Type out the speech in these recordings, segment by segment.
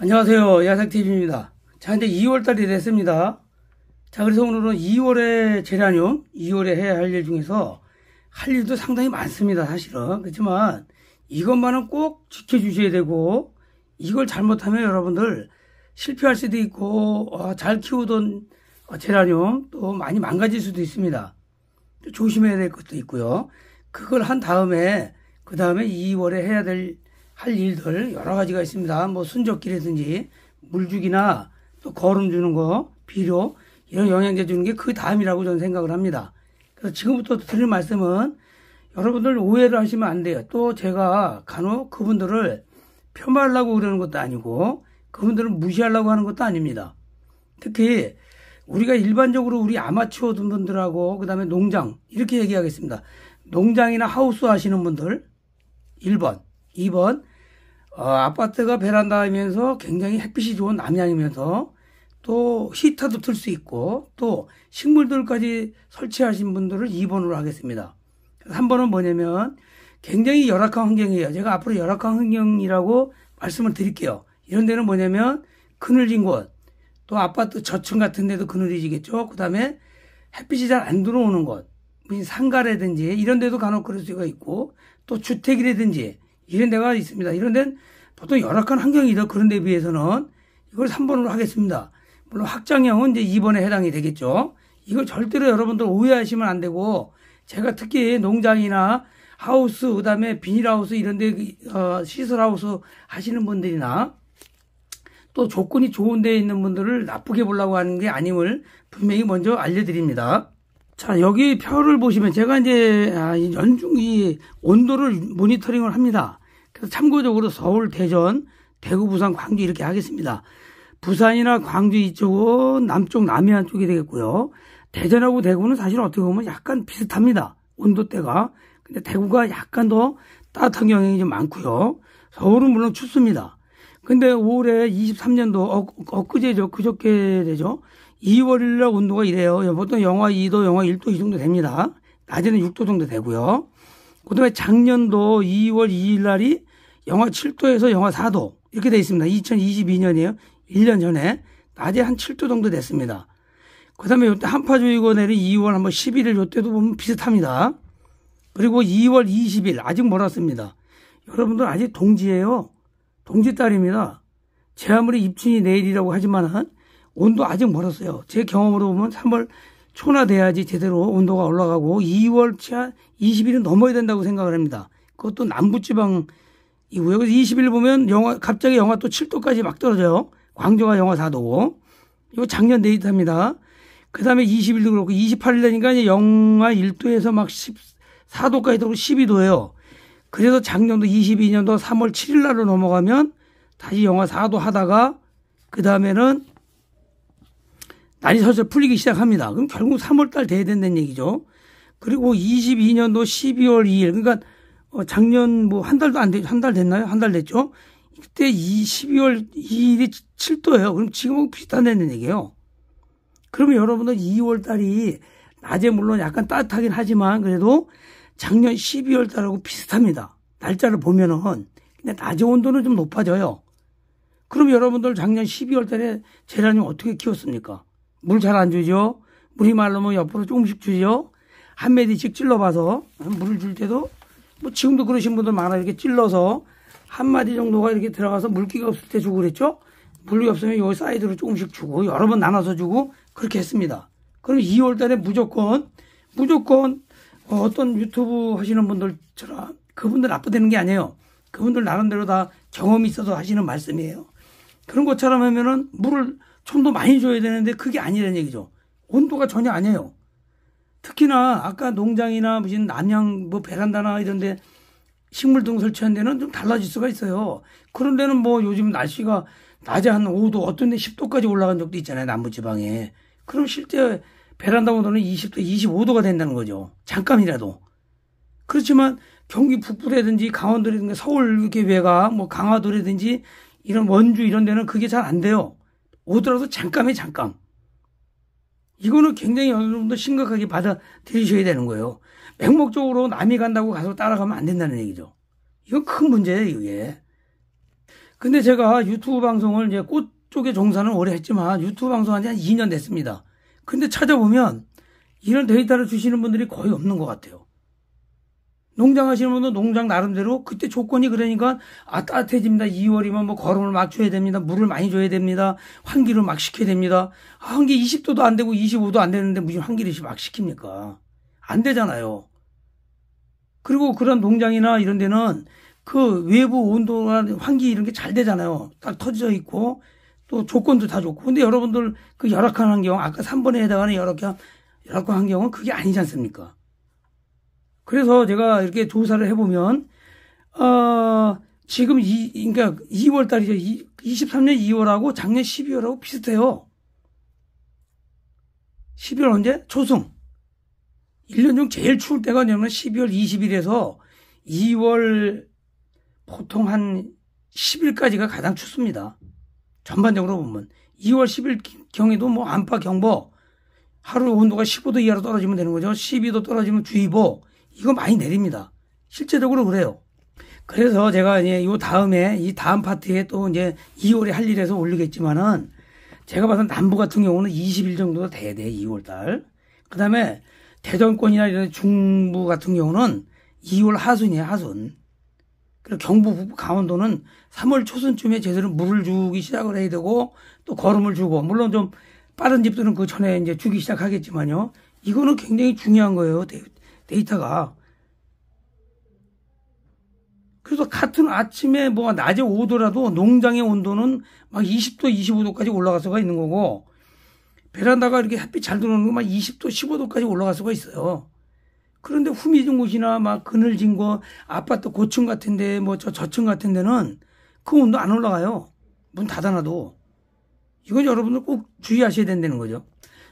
안녕하세요. 야삭TV입니다. 자, 이제 2월달이 됐습니다. 자, 그래서 오늘은 2월의 제라늄, 2월에 해야 할 일 중에서 할 일도 상당히 많습니다, 사실은. 그렇지만 이것만은 꼭 지켜주셔야 되고, 이걸 잘못하면 여러분들 실패할 수도 있고, 잘 키우던 제라늄 또 많이 망가질 수도 있습니다. 조심해야 될 것도 있고요. 그걸 한 다음에, 그 다음에 2월에 해야 할 일들 여러 가지가 있습니다. 뭐 순적기라든지 물주기나 또 거름 주는 거, 비료 이런 영양제 주는 게 그 다음이라고 저는 생각을 합니다. 그래서 지금부터 드릴 말씀은 여러분들 오해를 하시면 안 돼요. 또 제가 간혹 그분들을 폄하하려고 그러는 것도 아니고 그분들을 무시하려고 하는 것도 아닙니다. 특히 우리가 일반적으로 우리 아마추어 분들하고 그 다음에 농장 이렇게 얘기하겠습니다. 농장이나 하우스 하시는 분들 1번, 2번 아파트가 베란다이면서 굉장히 햇빛이 좋은 남향이면서 또 히터도 틀 수 있고 또 식물들까지 설치하신 분들을 2번으로 하겠습니다. 3번은 뭐냐면 굉장히 열악한 환경이에요. 제가 앞으로 열악한 환경이라고 말씀을 드릴게요. 이런 데는 뭐냐면 그늘진 곳, 또 아파트 저층 같은 데도 그늘이지겠죠. 그 다음에 햇빛이 잘 안 들어오는 곳, 상가라든지 이런 데도 간혹 그럴 수가 있고 또 주택이라든지 이런 데가 있습니다. 이런 데는 보통 열악한 환경이다. 그런 데 비해서는 이걸 3번으로 하겠습니다. 물론 확장형은 이제 2번에 해당이 되겠죠. 이걸 절대로 여러분들 오해하시면 안 되고 제가 특히 농장이나 하우스, 그 다음에 비닐하우스 이런 데 시설하우스 하시는 분들이나 또 조건이 좋은 데에 있는 분들을 나쁘게 보려고 하는 게 아님을 분명히 먼저 알려드립니다. 자, 여기 표를 보시면 제가 이제 연중 이 온도를 모니터링을 합니다. 그래서 참고적으로 서울, 대전, 대구, 부산, 광주 이렇게 하겠습니다. 부산이나 광주 이쪽은 남쪽 남해안 쪽이 되겠고요. 대전하고 대구는 사실 어떻게 보면 약간 비슷합니다. 온도대가. 근데 대구가 약간 더 따뜻한 경향이 좀 많고요. 서울은 물론 춥습니다. 근데 올해 23년도 엊그제죠. 그저께 되죠. 2월이라 온도가 이래요. 보통 영하 2도, 영하 1도 이 정도 됩니다. 낮에는 6도 정도 되고요. 그 다음에 작년도 2월 2일 날이 영하 7도에서 영하 4도 이렇게 되어 있습니다. 2022년이에요. 1년 전에 낮에 한 7도 정도 됐습니다. 그 다음에 이때 한파주의보 내린 2월 한번 11일 이때도 보면 비슷합니다. 그리고 2월 20일 아직 멀었습니다. 여러분들 아직 동지예요. 동지달입니다. 제 아무리 입춘이 내일이라고 하지만 온도 아직 멀었어요. 제 경험으로 보면 3월 초나 돼야지 제대로 온도가 올라가고 2월 20일은 넘어야 된다고 생각을 합니다. 그것도 남부지방 이고요. 그래서 20일 보면 갑자기 영하 또 7도까지 막 떨어져요. 광주가 영하 4도고. 이거 작년 데이터입니다. 그 다음에 20일도 그렇고 28일 되니까 이제 영하 1도에서 막 14도까지 들어오고 12도예요. 그래서 작년도 22년도 3월 7일 날로 넘어가면 다시 영하 4도 하다가 그 다음에는 날이 설설 풀리기 시작합니다. 그럼 결국 3월달 돼야 된다는 얘기죠. 그리고 22년도 12월 2일 그러니까 작년 뭐 한 달도 안 됐죠. 한 달 됐나요? 한 달 됐죠. 그때 12월 2일이 7도예요. 그럼 지금은 비슷하다는 얘기예요. 그러면 여러분들 2월 달이 낮에 물론 약간 따뜻하긴 하지만 그래도 작년 12월 달하고 비슷합니다. 날짜를 보면은. 근데 낮에 온도는 좀 높아져요. 그럼 여러분들 작년 12월 달에 제라늄 어떻게 키웠습니까? 물 잘 안 주죠? 물이 마르면 옆으로 조금씩 주죠? 한 마디씩 찔러봐서 물을 줄 때도 뭐 지금도 그러신 분들 많아요. 이렇게 찔러서 한 마디 정도가 이렇게 들어가서 물기가 없을 때 주고 그랬죠? 물이 없으면 여기 사이드로 조금씩 주고 여러 번 나눠서 주고 그렇게 했습니다. 그럼 2월 달에 무조건 어떤 유튜브 하시는 분들처럼 그분들 나쁘다는 게 아니에요. 그분들 나름대로 다 경험이 있어서 하시는 말씀이에요. 그런 것처럼 하면은 물을 좀 더 많이 줘야 되는데 그게 아니라는 얘기죠. 온도가 전혀 아니에요. 특히나 아까 농장이나 무슨 남양 뭐 베란다나 이런 데 식물 등 설치한 데는 좀 달라질 수가 있어요. 그런 데는 뭐 요즘 날씨가 낮에 한 5도 어떤 데 10도까지 올라간 적도 있잖아요. 남부지방에. 그럼 실제 베란다 온도는 20도, 25도가 된다는 거죠. 잠깐이라도. 그렇지만 경기 북부라든지 강원도라든지 서울 이렇게 외가 뭐 강화도라든지 이런 원주 이런 데는 그게 잘 안 돼요. 오더라도 잠깐에 잠깐. 이거는 굉장히 여러분들 심각하게 받아들이셔야 되는 거예요. 맹목적으로 남이 간다고 가서 따라가면 안 된다는 얘기죠. 이건 큰 문제예요, 이게. 근데 제가 유튜브 방송을 이제 꽃 쪽에 종사는 오래 했지만 유튜브 방송한 지 한 2년 됐습니다. 근데 찾아보면 이런 데이터를 주시는 분들이 거의 없는 것 같아요. 농장 하시는 분은 농장 나름대로 그때 조건이 그러니까 따뜻해집니다. 2월이면 뭐 거름을 막 줘야 됩니다. 물을 많이 줘야 됩니다. 환기를 막 시켜야 됩니다. 환기 20도도 안 되고 25도 안 되는데 무슨 환기를 막 시킵니까? 안 되잖아요. 그리고 그런 농장이나 이런 데는 그 외부 온도나 환기 이런 게 잘 되잖아요. 딱 터져 있고 또 조건도 다 좋고. 근데 여러분들 그 열악한 환경, 아까 3번에 해당하는 열악한 환경은 그게 아니지 않습니까? 그래서 제가 이렇게 조사를 해보면, 지금 그러니까 2월 달이죠. 23년 2월하고 작년 12월하고 비슷해요. 12월 언제? 초승. 1년 중 제일 추울 때가 뭐냐면 12월 20일에서 2월 보통 한 10일까지가 가장 춥습니다. 전반적으로 보면. 2월 10일 경에도 뭐 안팎 경보, 하루 온도가 15도 이하로 떨어지면 되는 거죠. 12도 떨어지면 주의보, 이거 많이 내립니다. 실제적으로 그래요. 그래서 제가 이제 이 다음 파트에 또 이제 2월에 할 일에서 올리겠지만은 제가 봐서 남부 같은 경우는 20일 정도 돼야 돼, 2월 달. 그 다음에 대전권이나 이런 중부 같은 경우는 2월 하순이에요, 하순. 그리고 경부, 북부, 강원도는 3월 초순쯤에 제대로 물을 주기 시작을 해야 되고 또 거름을 주고, 물론 좀 빠른 집들은 그 전에 이제 주기 시작하겠지만요. 이거는 굉장히 중요한 거예요, 데이터가. 그래서 같은 아침에 뭐 낮에 오더라도 농장의 온도는 막 20도, 25도까지 올라갈 수가 있는 거고, 베란다가 이렇게 햇빛 잘 들어오는 거 막 20도, 15도까지 올라갈 수가 있어요. 그런데 후미진 곳이나 막 그늘진 곳, 아파트 고층 같은데, 뭐 저층 같은 데는 그 온도 안 올라가요. 문 닫아놔도. 이건 여러분들 꼭 주의하셔야 된다는 거죠.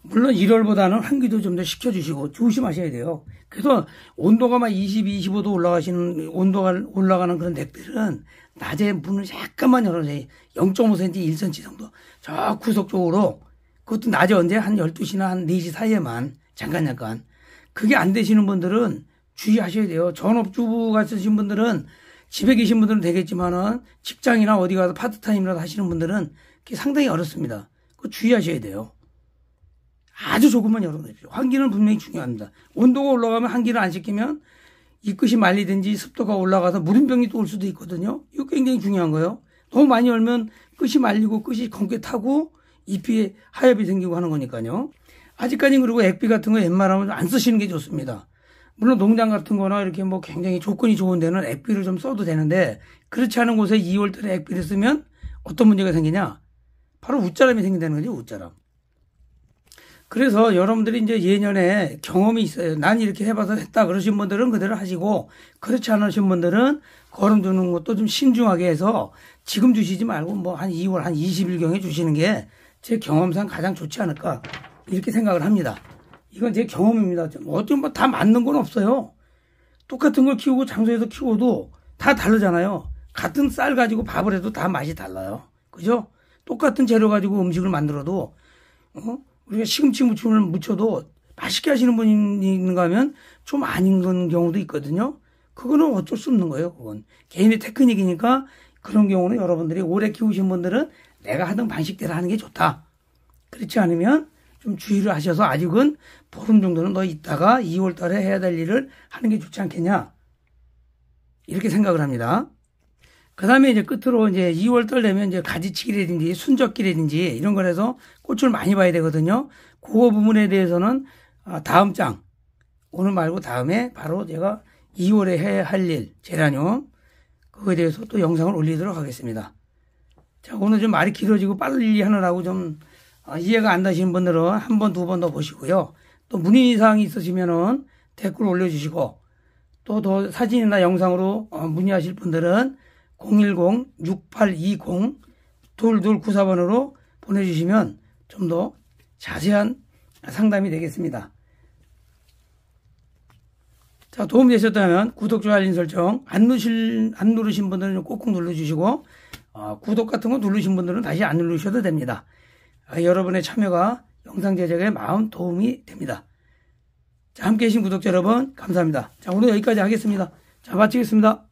물론 1월보다는 환기도 좀 더 시켜주시고 조심하셔야 돼요. 그래서 온도가 막 20, 25도 온도가 올라가는 그런 댁들은 낮에 문을 약간만 열어줘요. 0.5cm, 1cm 정도. 저 구석 쪽으로. 그것도 낮에 언제 한 12시나 한 4시 사이에만 잠깐. 그게 안 되시는 분들은 주의하셔야 돼요. 전업주부 같으신 분들은 집에 계신 분들은 되겠지만은 직장이나 어디 가서 파트타임이라도 하시는 분들은 그게 상당히 어렵습니다. 그거 주의하셔야 돼요. 아주 조금만 열어놓으십시오. 환기는 분명히 중요합니다. 온도가 올라가면 환기를 안 시키면 이 끝이 말리든지 습도가 올라가서 무름병이 또 올 수도 있거든요. 이거 굉장히 중요한 거예요. 너무 많이 열면 끝이 말리고 끝이 검게 타고 잎이 하엽이 생기고 하는 거니까요. 아직까지 그리고 액비 같은 거 웬만하면 안 쓰시는 게 좋습니다. 물론 농장 같은 거나 이렇게 뭐 굉장히 조건이 좋은 데는 액비를 좀 써도 되는데, 그렇지 않은 곳에 2월달에 액비를 쓰면 어떤 문제가 생기냐? 바로 웃자람이 생긴다는 거죠, 웃자람. 그래서 여러분들이 이제 예년에 경험이 있어요. 난 이렇게 해봐서 했다 그러신 분들은 그대로 하시고, 그렇지 않으신 분들은 거름 두는 것도 좀 신중하게 해서 지금 주시지 말고 뭐 한 2월 한 20일경에 주시는 게 제 경험상 가장 좋지 않을까, 이렇게 생각을 합니다. 이건 제 경험입니다. 어쩜 뭐 다 맞는 건 없어요. 똑같은 걸 키우고 장소에서 키워도 다 다르잖아요. 같은 쌀 가지고 밥을 해도 다 맛이 달라요. 그죠? 똑같은 재료 가지고 음식을 만들어도, 우리가 시금치 무침을 무쳐도 맛있게 하시는 분이 있는가 하면 좀 아닌 건 경우도 있거든요. 그거는 어쩔 수 없는 거예요. 그건 개인의 테크닉이니까. 그런 경우는 여러분들이 오래 키우신 분들은 내가 하던 방식대로 하는 게 좋다. 그렇지 않으면 좀 주의를 하셔서 아직은 보름 정도는 더 있다가 2월 달에 해야 될 일을 하는 게 좋지 않겠냐, 이렇게 생각을 합니다. 그 다음에 이제 끝으로 이제 2월 달 되면 이제 가지치기라든지 순적기라든지 이런 거라서 꽃을 많이 봐야 되거든요. 그거 부분에 대해서는 다음 장, 오늘 말고 다음에 바로 제가 2월에 해야 할 일, 제라늄, 그거에 대해서 또 영상을 올리도록 하겠습니다. 자, 오늘 좀 말이 길어지고 빨리 하느라고 좀 이해가 안 되시는 분들은 한 번, 두 번 더 보시고요. 또 문의사항이 있으시면은 댓글 올려주시고, 또 더 사진이나 영상으로 문의하실 분들은 010-6820-2294번으로 보내주시면 좀 더 자세한 상담이 되겠습니다. 자, 도움이 되셨다면 구독, 좋아요, 알림 설정 안 누르신 분들은 꼭꼭 눌러주시고, 구독 같은 거 누르신 분들은 다시 안 누르셔도 됩니다. 여러분의 참여가 영상 제작에 마음 도움이 됩니다. 자, 함께 해주신 구독자 여러분 감사합니다. 자, 오늘 여기까지 하겠습니다. 자, 마치겠습니다.